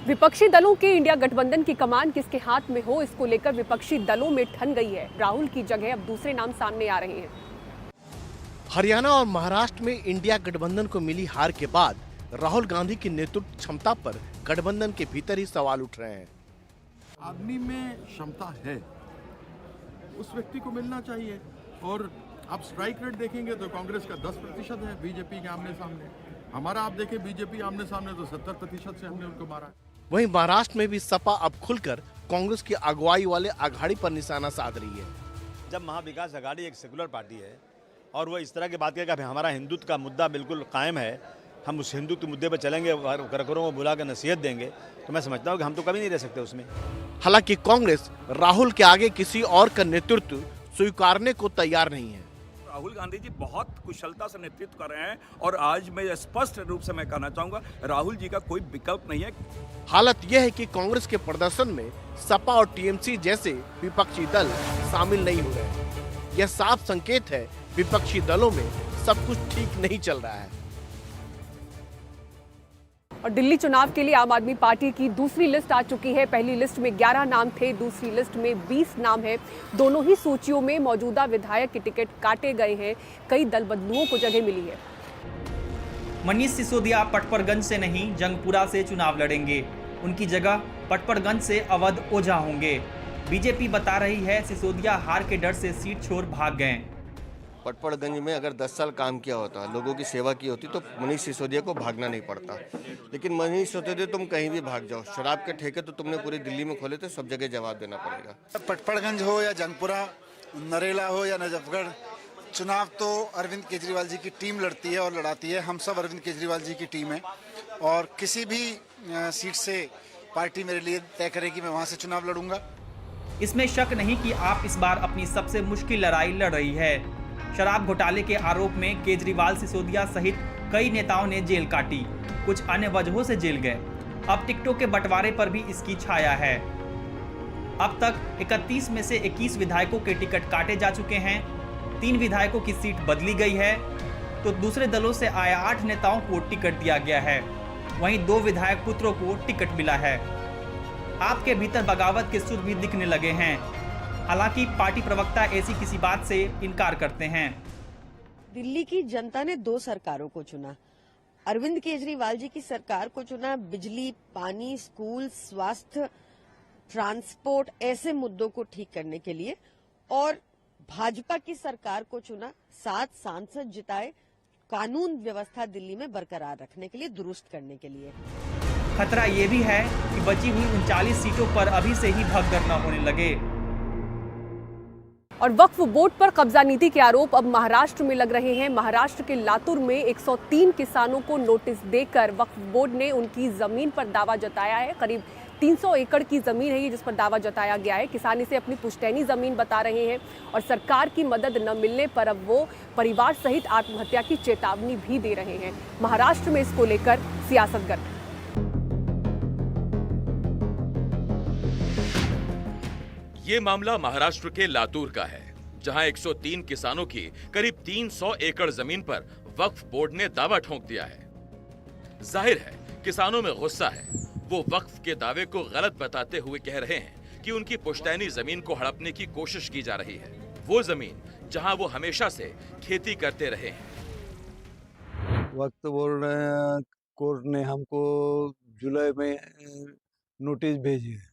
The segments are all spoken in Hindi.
विपक्षी दलों के इंडिया गठबंधन की कमान किसके हाथ में हो, इसको लेकर विपक्षी दलों में ठन गई है। राहुल की जगह अब दूसरे नाम सामने आ रहे हैं। हरियाणा और महाराष्ट्र में इंडिया गठबंधन को मिली हार के बाद राहुल गांधी की नेतृत्व क्षमता पर गठबंधन के भीतर ही सवाल उठ रहे हैं। आदमी में क्षमता है, उस व्यक्ति को मिलना चाहिए। और आप स्ट्राइक रेट देखेंगे तो कांग्रेस का 10% है बीजेपी के आमने सामने। हमारा आप देखें बीजेपी आमने सामने तो 70% से हमने उनको मारा। वहीं महाराष्ट्र में भी सपा अब खुलकर कांग्रेस की अगुवाई वाले अघाड़ी पर निशाना साध रही है। जब महाविकास अघाड़ी एक सेकुलर पार्टी है और वो इस तरह की बात करेगा कि हमारा हिंदुत्व का मुद्दा बिल्कुल कायम है, हम उस हिंदुत्व के मुद्दे पर चलेंगे और कार्यकर्ताओं को बुला कर नसीहत देंगे, तो मैं समझता हूँ कि हम तो कभी नहीं रह सकते उसमें। हालांकि कांग्रेस राहुल के आगे किसी और का नेतृत्व स्वीकारने को तैयार नहीं है। राहुल गांधी जी बहुत कुशलता से नेतृत्व कर रहे हैं और आज मैं स्पष्ट रूप से मैं कहना चाहूंगा राहुल जी का कोई विकल्प नहीं है। हालत यह है कि कांग्रेस के प्रदर्शन में सपा और टीएमसी जैसे विपक्षी दल शामिल नहीं हो रहे। यह साफ संकेत है विपक्षी दलों में सब कुछ ठीक नहीं चल रहा है। और दिल्ली चुनाव के लिए आम आदमी पार्टी की दूसरी लिस्ट आ चुकी है। पहली लिस्ट में 11 नाम थे, दूसरी लिस्ट में 20 नाम है। दोनों ही सूचियों में मौजूदा विधायक के टिकट काटे गए हैं। कई दल बदलुओं को जगह मिली है। मनीष सिसोदिया पटपरगंज से नहीं जंगपुरा से चुनाव लड़ेंगे। उनकी जगह पटपरगंज से अवध ओझा होंगे। बीजेपी बता रही है सिसोदिया हार के डर से सीट छोड़ भाग गए। पटपड़गंज में अगर 10 साल काम किया होता, लोगों की सेवा की होती तो मनीष सिसोदिया को भागना नहीं पड़ता। लेकिन मनीष सिसोदिया तुम कहीं भी भाग जाओ, शराब के ठेके तो तुमने पूरी दिल्ली में खोले थे, सब जगह जवाब देना पड़ेगा। पटपड़गंज हो या जंगपुरा, नरेला हो या नजफगढ़, चुनाव तो अरविंद केजरीवाल जी की टीम लड़ती है और लड़ाती है। हम सब अरविंद केजरीवाल जी की टीम है और किसी भी सीट से पार्टी मेरे लिए तय करेगी, मैं वहाँ से चुनाव लड़ूंगा। इसमें शक नहीं कि आप इस बार अपनी सबसे मुश्किल लड़ाई लड़ रही है। शराब घोटाले के आरोप में केजरीवाल, सिसोदिया सहित कई नेताओं ने जेल काटी, कुछ अन्य वजहों से जेल गए। अब टिकटों के बंटवारे पर भी इसकी छाया है। अब तक 31 में से 21 विधायकों के टिकट काटे जा चुके हैं। 3 विधायकों की सीट बदली गई है तो दूसरे दलों से आए 8 नेताओं को टिकट दिया गया है। वहीं 2 विधायक पुत्रों को टिकट मिला है। आपके भीतर बगावत के सुर भी दिखने लगे हैं। हालांकि पार्टी प्रवक्ता ऐसी किसी बात से इनकार करते हैं। दिल्ली की जनता ने 2 सरकारों को चुना। अरविंद केजरीवाल जी की सरकार को चुना बिजली, पानी, स्कूल, स्वास्थ्य, ट्रांसपोर्ट ऐसे मुद्दों को ठीक करने के लिए, और भाजपा की सरकार को चुना 7 सांसद जिताए कानून व्यवस्था दिल्ली में बरकरार रखने के लिए, दुरुस्त करने के लिए। खतरा ये भी है कि बची हुई 39 सीटों पर अभी से ही भगदड़ न होने लगे। और वक्फ बोर्ड पर कब्जा नीति के आरोप अब महाराष्ट्र में लग रहे हैं। महाराष्ट्र के लातूर में 103 किसानों को नोटिस देकर वक्फ बोर्ड ने उनकी जमीन पर दावा जताया है। करीब 300 एकड़ की जमीन है ये जिस पर दावा जताया गया है। किसान इसे अपनी पुश्तैनी जमीन बता रहे हैं और सरकार की मदद न मिलने पर अब वो परिवार सहित आत्महत्या की चेतावनी भी दे रहे हैं। महाराष्ट्र में इसको लेकर सियासत गर्म। ये मामला महाराष्ट्र के लातूर का है, जहां 103 किसानों की करीब 300 एकड़ जमीन पर वक्फ बोर्ड ने दावा ठोक दिया है। जाहिर है किसानों में गुस्सा है। वो वक्फ के दावे को गलत बताते हुए कह रहे हैं कि उनकी पुश्तैनी जमीन को हड़पने की कोशिश की जा रही है, वो जमीन जहां वो हमेशा से खेती करते रहे हैं। वक्फ बोर्ड कोर्ट ने हमको जुलाई में नोटिस भेजी है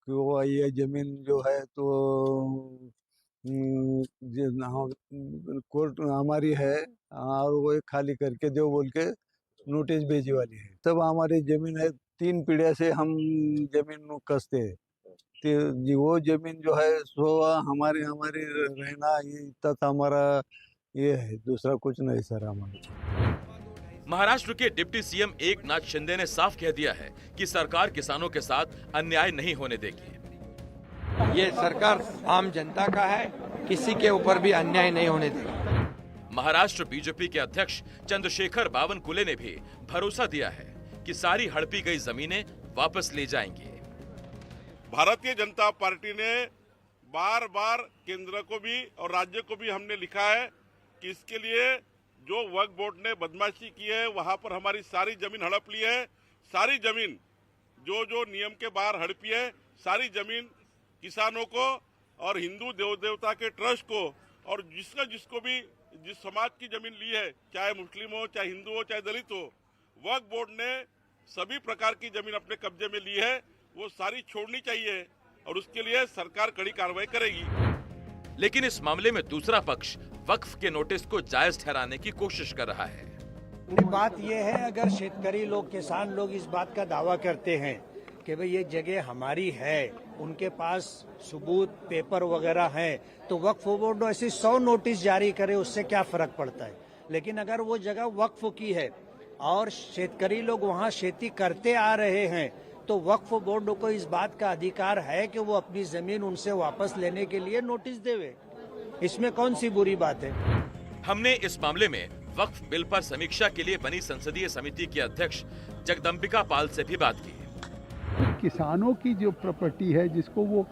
कि वो ये जमीन जो है तो कोर्ट हमारी है और वो खाली करके दो बोल के नोटिस भेजी वाली है। तब हमारी जमीन है, 3 पीढ़िया से हम जमीन कसते हैं। तो वो जमीन जो है सो हमारी रहना ये इतना हमारा ये है, दूसरा कुछ नहीं सर हमारा। महाराष्ट्र के डिप्टी सीएम एकनाथ शिंदे ने साफ कह दिया है कि सरकार किसानों के साथ अन्याय नहीं होने देगी। ये सरकार आम जनता का है, किसी के ऊपर भी अन्याय नहीं होने देगी। महाराष्ट्र बीजेपी के अध्यक्ष चंद्रशेखर बावनकुले ने भी भरोसा दिया है कि सारी हड़पी गई जमीनें वापस ले जाएंगे। भारतीय जनता पार्टी ने बार बार केंद्र को भी और राज्य को भी हमने लिखा है कि इसके लिए जो वक्फ बोर्ड ने बदमाशी की है, वहां पर हमारी सारी जमीन हड़प ली है। सारी जमीन जो जो नियम के बाहर हड़पी है सारी जमीन किसानों को और हिंदू देव देवता के ट्रस्ट को और जिसको भी जिस समाज की जमीन ली है, चाहे मुस्लिम हो, चाहे हिंदू हो, चाहे दलित हो, वक्फ बोर्ड ने सभी प्रकार की जमीन अपने कब्जे में ली है, वो सारी छोड़नी चाहिए और उसके लिए सरकार कड़ी कार्रवाई करेगी। लेकिन इस मामले में दूसरा पक्ष वक्फ के नोटिस को जायज ठहराने की कोशिश कर रहा है। बात यह है, अगर शेतकरी लोग, किसान लोग इस बात का दावा करते हैं कि भाई ये जगह हमारी है, उनके पास सबूत पेपर वगैरह हैं, तो वक्फ बोर्ड ऐसे 100 नोटिस जारी करे, उससे क्या फर्क पड़ता है। लेकिन अगर वो जगह वक्फ की है और शेतकरी लोग वहाँ खेती करते आ रहे हैं, तो वक्फ बोर्ड को इस बात का अधिकार है कि वो अपनी जमीन उनसे वापस लेने के लिए नोटिस देवे। इसमें कौन सी बुरी बात है। हमने इस मामले में वक्फ बिल पर समीक्षा के लिए बनी संसदीय समिति के अध्यक्ष जगदम्बिका पाल से भी बात की। किसानों की जो प्रॉपर्टी है जिसको वो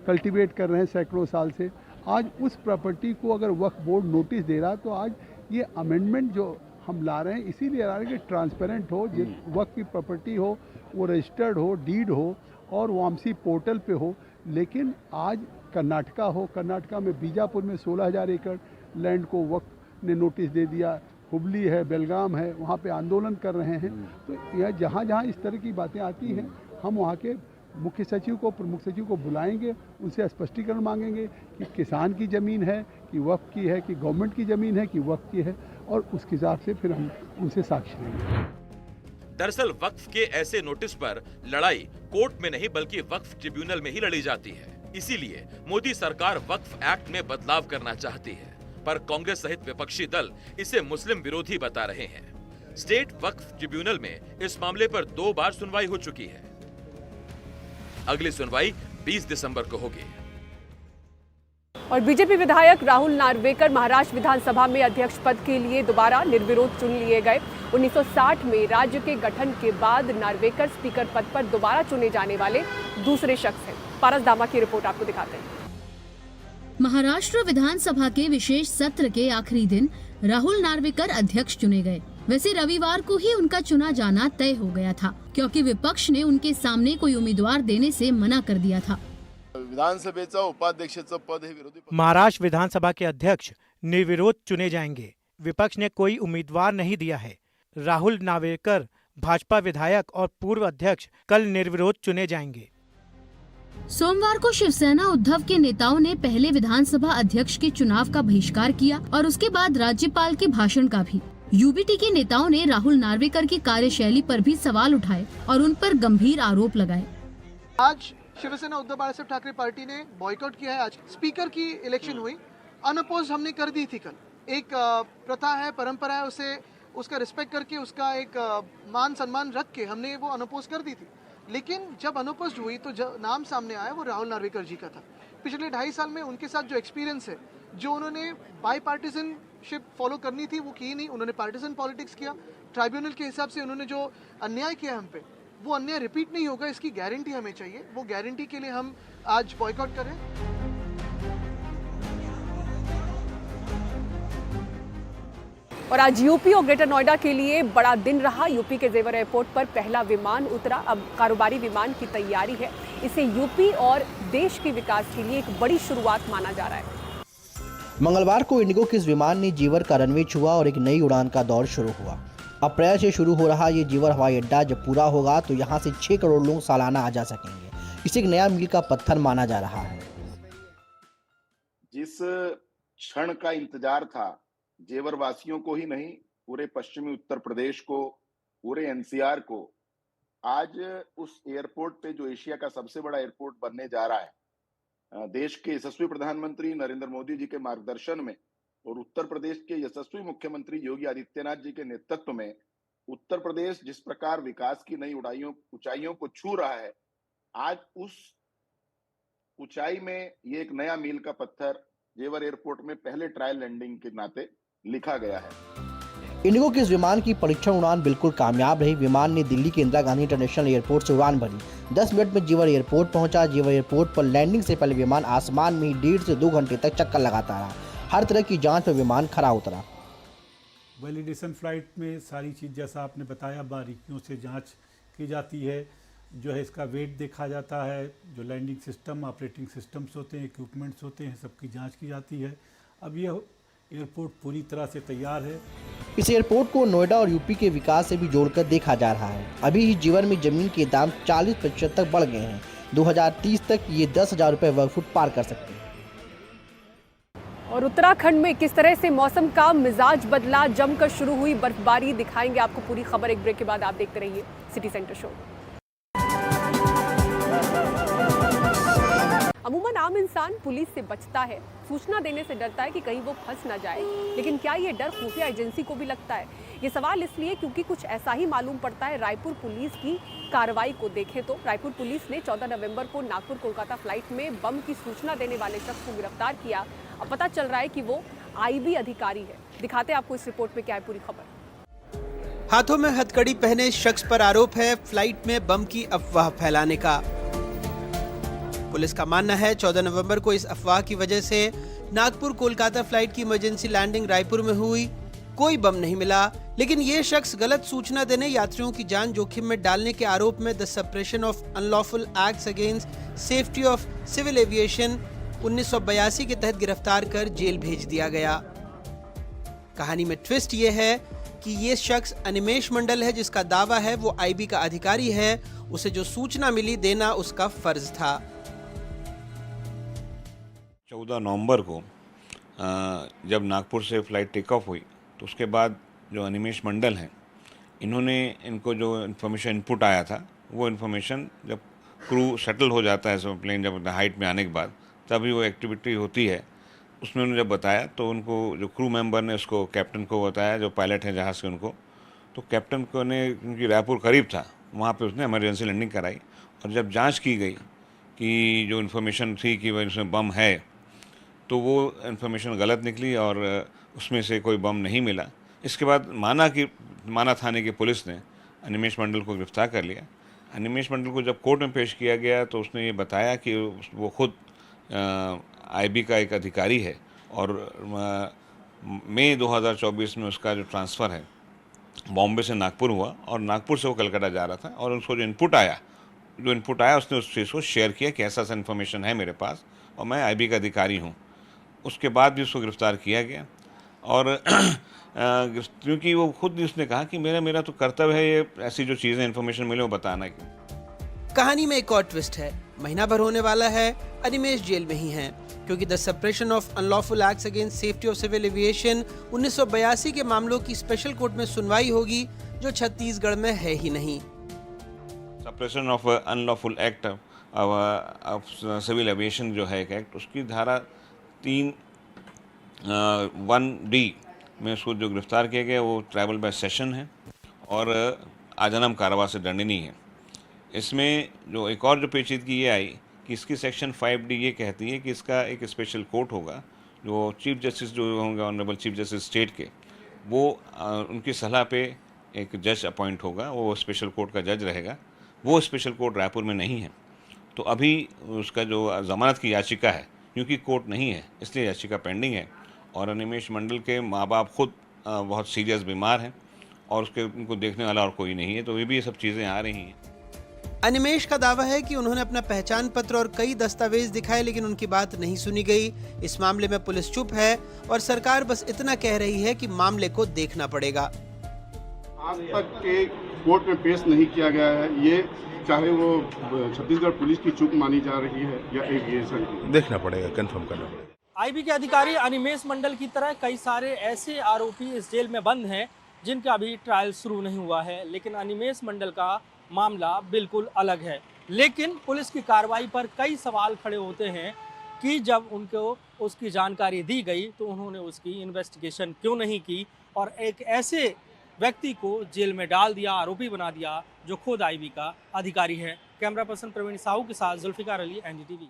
कल्टीवेट कर रहे हैं सैकड़ों साल से, आज उस प्रॉपर्टी को अगर वक्फ बोर्ड नोटिस दे रहा है तो आज ये अमेंडमेंट जो हम ला रहे हैं इसीलिए ला रहे हैं कि ट्रांसपेरेंट हो, वक्फ की प्रॉपर्टी हो, वो रजिस्टर्ड हो, डीड हो और वामसी पोर्टल पे हो। लेकिन आज कर्नाटका में बीजापुर में 16,000 एकड़ लैंड को वक्फ ने नोटिस दे दिया, हुबली है, बेलगाम है, वहाँ पे आंदोलन कर रहे हैं। तो यह जहाँ इस तरह की बातें आती हैं, हम वहाँ के मुख्य सचिव को, प्रमुख सचिव को बुलाएंगे, उनसे स्पष्टीकरण मांगेंगे कि किसान की ज़मीन है कि वक्फ की है, कि गवर्नमेंट की ज़मीन है कि वक्फ की है, और उसके हिसाब से फिर हम उनसे साक्ष्य लेंगे। दरअसल वक्फ के ऐसे नोटिस पर लड़ाई कोर्ट में नहीं बल्कि वक्फ ट्रिब्यूनल में ही लड़ी जाती है। इसीलिए मोदी सरकार वक्फ एक्ट में बदलाव करना चाहती है, पर कांग्रेस सहित विपक्षी दल इसे मुस्लिम विरोधी बता रहे हैं। स्टेट वक्फ ट्रिब्यूनल में इस मामले पर 2 बार सुनवाई हो चुकी है। अगली सुनवाई 20 दिसंबर को होगी। और बीजेपी विधायक राहुल नार्वेकर महाराष्ट्र विधानसभा में अध्यक्ष पद के लिए दोबारा निर्विरोध चुन लिए गए। 1960 में राज्य के गठन के बाद नार्वेकर स्पीकर पद पर दोबारा चुने जाने वाले दूसरे शख्स हैं। पारस दामा की रिपोर्ट आपको दिखाते हैं। महाराष्ट्र विधानसभा के विशेष सत्र के आखिरी दिन राहुल नार्वेकर अध्यक्ष चुने गए। वैसे रविवार को ही उनका चुना जाना तय हो गया था, क्योंकि विपक्ष ने उनके सामने कोई उम्मीदवार देने से मना कर दिया था। विधानसभेचा उपाध्यक्षाचं पद हे विरोधी महाराष्ट्र विधानसभा के अध्यक्ष निर्विरोध चुने जाएंगे। विपक्ष ने कोई उम्मीदवार नहीं दिया है। राहुल नार्वेकर भाजपा विधायक और पूर्व अध्यक्ष कल निर्विरोध चुने जाएंगे। सोमवार को शिवसेना उद्धव के नेताओं ने पहले विधानसभा अध्यक्ष के चुनाव का बहिष्कार किया और उसके बाद राज्यपाल के भाषण का भी। यूबीटी के नेताओं ने राहुल नार्वेकर की कार्यशैली पर भी सवाल उठाए और उन पर गंभीर आरोप लगाए। आज शिवसेना उद्धव बाळासाहेब ठाकरे पार्टी ने बॉयकॉट किया है। आज स्पीकर की इलेक्शन हुई, अनअपोज्ड हमने कर दी थी। कल एक प्रथा है, परंपरा है, उसे उसका रिस्पेक्ट करके, उसका एक मान सम्मान रख के हमने वो अनअपोज कर दी थी। लेकिन जब अनअपोज्ड हुई तो नाम सामने आया वो राहुल नार्वेकर जी का था। पिछले 2.5 साल में उनके साथ जो एक्सपीरियंस है, जो उन्होंने बाई पार्टीजनशिप फॉलो करनी थी वो की नहीं, उन्होंने पार्टीजन पॉलिटिक्स किया। ट्राइब्यूनल के हिसाब से उन्होंने जो अन्याय किया हम पे, वो अन्याय रिपीट नहीं होगा, इसकी गारंटी हमें चाहिए। वो गारंटी के लिए हम आज बॉयकॉट करें। और आज यूपी और ग्रेटर नोएडा के लिए बड़ा दिन रहा। यूपी के जेवर एयरपोर्ट पर पहला विमान उतरा। अब कारोबारी विमान की तैयारी है। इसे यूपी और देश के विकास के लिए एक बड़ी शुरुआत माना जा रहा है। मंगलवार को इंडिगो के इस विमान ने जीवर का रनवे छुआ और एक नई उड़ान का दौर शुरू हुआ। अप्रैल से शुरू हो रहा ये जीवर हवाई अड्डा जब पूरा होगा तो यहाँ से 6 करोड़ लोग सालाना आ जा सकेंगे। इसे एक नया मील का पत्थर माना जा रहा है। जिस क्षण का इंतजार था, जेवर वासियों को ही नहीं, पूरे पश्चिमी उत्तर प्रदेश को, पूरे एनसीआर को, आज उस एयरपोर्ट पे जो एशिया का सबसे बड़ा एयरपोर्ट बनने जा रहा है, देश के यशस्वी प्रधानमंत्री नरेंद्र मोदी जी के मार्गदर्शन में और उत्तर प्रदेश के यशस्वी मुख्यमंत्री योगी आदित्यनाथ जी के नेतृत्व में उत्तर प्रदेश जिस प्रकार विकास की नई ऊंचाइयों को छू रहा है, आज उस ऊंचाई में ये एक नया मील का पत्थर जेवर एयरपोर्ट में पहले ट्रायल लैंडिंग के नाते लिखा गया है। इंडिगो के इस विमान की परीक्षण उड़ान बिल्कुल कामयाब रही। विमान ने दिल्ली के इंदिरा गांधी इंटरनेशनल एयरपोर्ट से उड़ान भरी। 10 मिनट में जेवर एयरपोर्ट पहुंचा। जेवर एयरपोर्ट पर लैंडिंग से पहले विमान आसमान में ही 1.5 से 2 घंटे तक चक्कर लगाता रहा। हर तरह की जांच में विमान खरा उतरा। वैलिडेशन फ्लाइट में सारी चीज़ जैसा आपने बताया बारीकियों से जांच की जाती है। जो है इसका वेट देखा जाता है, जो लैंडिंग सिस्टम, ऑपरेटिंग सिस्टम्स होते हैं, इक्विपमेंट्स होते हैं, सबकी जांच की जाती है। अब यह एयरपोर्ट पूरी तरह से तैयार है। इस एयरपोर्ट को नोएडा और यूपी के विकास से भी जोड़कर देखा जा रहा है। अभी ही जीवन में जमीन के दाम 40% तक बढ़ गए हैं। 2030 तक ये 10,000 रुपए वर्ग फुट पार कर सकते हैं। और उत्तराखंड में किस तरह से मौसम का मिजाज बदला, जमकर शुरू हुई बर्फबारी, दिखाएंगे आपको पूरी खबर। एक ब्रेक के बाद आप देखते रहिए सिटी सेंटर शो। अमूमन आम इंसान पुलिस से बचता है, सूचना देने से डरता है कि कहीं वो फंस ना जाए, लेकिन क्या ये डर खुफिया एजेंसी को भी लगता है? ये सवाल इसलिए क्योंकि कुछ ऐसा ही मालूम पड़ता है रायपुर पुलिस की कार्रवाई को देखें तो। रायपुर पुलिस ने 14 नवंबर को नागपुर कोलकाता फ्लाइट में बम की सूचना देने वाले शख्स को गिरफ्तार किया। अब पता चल रहा है कि वो आईबी अधिकारी है। दिखाते हैं आपको इस रिपोर्ट में क्या है पूरी खबर। हाथों में हथकड़ी पहने शख्स पर आरोप है फ्लाइट में बम की अफवाह फैलाने का। पुलिस का मानना है 14 नवंबर को इस अफवाह की वजह से नागपुर कोलकाता फ्लाइट की इमरजेंसी लैंडिंग रायपुर में हुई, कोई बम नहीं मिला। लेकिन ये शख्स गलत सूचना देने, यात्रियों की जान जोखिम में डालने के आरोप में the suppression of unlawful acts against safety of civil aviation 1982 के तहत गिरफ्तार कर जेल भेज दिया गया। कहानी में ट्विस्ट ये है कि ये शख्स अनिमेश मंडल है, जिसका दावा है वो आईबी का अधिकारी है। उसे जो सूचना मिली देना उसका फर्ज था। 14 नवंबर को जब नागपुर से फ़्लाइट टेक ऑफ हुई तो उसके बाद जो अनिमेश मंडल हैं, इनको जो इन्फॉर्मेशन इनपुट आया था, वो इन्फॉर्मेशन जब क्रू सेटल हो जाता है, सब प्लेन जब हाइट में आने के बाद तभी वो एक्टिविटी होती है, उसमें उन्होंने जब बताया तो उनको जो क्रू मेंबर ने उसको कैप्टन को बताया, जो पायलट है जहाज़ के उनको, तो कैप्टन को ने, क्योंकि रायपुर करीब था, वहाँ पे उसने इमरजेंसी लैंडिंग कराई। और जब जांच की गई कि जो इन्फॉर्मेशन थी कि वह उसमें बम है, तो वो इन्फॉर्मेशन गलत निकली और उसमें से कोई बम नहीं मिला। इसके बाद माना थाने की पुलिस ने अनिमेश मंडल को गिरफ्तार कर लिया। अनिमेश मंडल को जब कोर्ट में पेश किया गया तो उसने ये बताया कि वो खुद आईबी का एक अधिकारी है और मई 2024 में उसका जो ट्रांसफ़र है बॉम्बे से नागपुर हुआ और नागपुर से वो कलकत्ता जा रहा था। और उसको जो इनपुट आया उसने उस चीज़ को शेयर किया कि ऐसा इन्फॉर्मेशन है मेरे पास और मैं आईबी का अधिकारी हूँ। उसके बाद भी उसको गिरफ्तार किया गया और क्योंकि वो खुद उसने कहा कि मेरा तो कर्तव्य है ये ऐसी जो चीज़ें इन्फॉर्मेशन मिले वो बताना। कहानी में एक और ट्विस्ट है। महीना भर होने वाला है, अनिमेश जेल में ही हैं, क्योंकि the suppression of unlawful acts against safety of civil aviation 1982 के मामलों की स्पेशल कोर्ट में सुनवाई होगी, जो छत्तीसगढ़ में है ही नहीं। Suppression of unlawful act of civil aviation जो है एक एक्ट, उसकी धारा 3(1)(d) में उसको जो गिरफ्तार किया गया वो ट्राइबल बाय सेशन है और आजन्म कारावास से दंडनीय है। इसमें जो एक और जो पेचीदगी ये आई कि इसकी सेक्शन 5(d) ये कहती है कि इसका एक स्पेशल कोर्ट होगा, जो चीफ जस्टिस जो होंगे ऑनरेबल चीफ जस्टिस स्टेट के, वो उनकी सलाह पे एक जज अपॉइंट होगा, वो स्पेशल कोर्ट का जज रहेगा। वो स्पेशल कोर्ट रायपुर में नहीं है, तो अभी उसका जो ज़मानत की याचिका है, क्योंकि कोर्ट नहीं है इसलिए याचिका पेंडिंग है। और अनिमेश मंडल के माँ बाप खुद बहुत सीरियस बीमार हैं और उनको देखने वाला और कोई नहीं है, तो ये सब चीज़ें आ रही हैं। अनिमेश का दावा है कि उन्होंने अपना पहचान पत्र और कई दस्तावेज दिखाए, लेकिन उनकी बात नहीं सुनी गई। इस मामले में पुलिस चुप है और सरकार बस इतना कह रही है कि मामले को देखना पड़ेगा। आज तक के कोर्ट में पेश नहीं किया गया है, ये चाहे वो छत्तीसगढ़ पुलिस की चूक मानी जा रही है या एविएशन की, देखना पड़ेगा, कंफर्म करना पड़ेगा। आईबी के अधिकारी अनिमेश मंडल की तरह कई सारे ऐसे आरोपी इस जेल में बंद हैं जिनका अभी ट्रायल शुरू नहीं हुआ है, लेकिन अनिमेश मंडल का मामला बिल्कुल अलग है। लेकिन पुलिस की कार्रवाई पर कई सवाल खड़े होते हैं कि जब उनको उसकी जानकारी दी गई तो उन्होंने उसकी इन्वेस्टिगेशन क्यों नहीं की और एक ऐसे व्यक्ति को जेल में डाल दिया, आरोपी बना दिया, जो खुद आईबी का अधिकारी है। कैमरा पर्सन प्रवीण साहू के साथ जुल्फिकार अली, एनडीटीवी।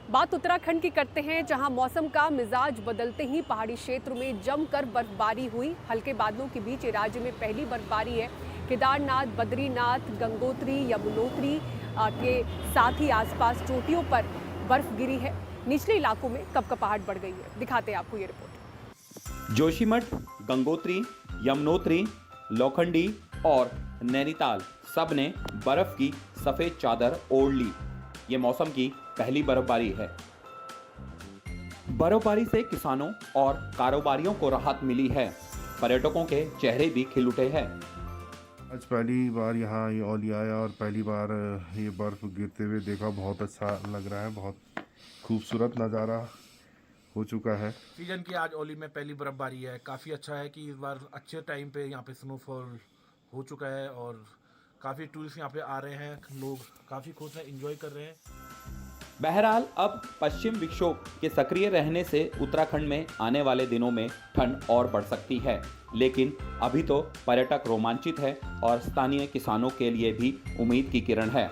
बात उत्तराखंड की करते हैं, जहां मौसम का मिजाज बदलते ही पहाड़ी क्षेत्र में जमकर बर्फबारी हुई। हल्के बादलों के बीच राज्य में पहली बर्फबारी है। केदारनाथ, बद्रीनाथ, गंगोत्री, यमुनोत्री के साथ ही आसपास चोटियों पर बर्फ गिरी है। निचले इलाकों में कपकपाहट बढ़ गई है। दिखाते हैं आपको ये रिपोर्ट। जोशीमठ, गंगोत्री, यमुनोत्री, लोखंडी, और नैनीताल सब ने बर्फ की सफेद चादर ओढ़ ली। ये मौसम की पहली बर्फबारी है। बर्फबारी से किसानों और कारोबारियों को राहत मिली है। पर्यटकों के चेहरे भी खिल उठे हैं। आज पहली बार यहाँ ये ओली आया और पहली बार ये बर्फ गिरते हुए देखा। बहुत अच्छा लग रहा है, बहुत खूबसूरत नज़ारा हो चुका है। सीजन की आज ओली में पहली बर्फबारी है। काफ़ी अच्छा है कि इस बार अच्छे टाइम पे यहाँ पे स्नोफॉल हो चुका है और काफ़ी टूरिस्ट यहाँ पे आ रहे हैं। लोग काफ़ी खुश हैं, एंजॉय कर रहे हैं। बहरहाल अब पश्चिम विक्षोभ के सक्रिय रहने से उत्तराखंड में आने वाले दिनों में ठंड और बढ़ सकती है, लेकिन अभी तो पर्यटक रोमांचित है और स्थानीय किसानों के लिए भी उम्मीद की किरण है।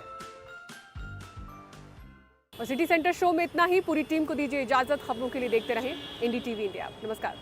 और सिटी सेंटर शो में इतना ही। पूरी टीम को दीजिए इजाजत। खबरों के लिए देखते रहें NDTV इंडिया। नमस्कार।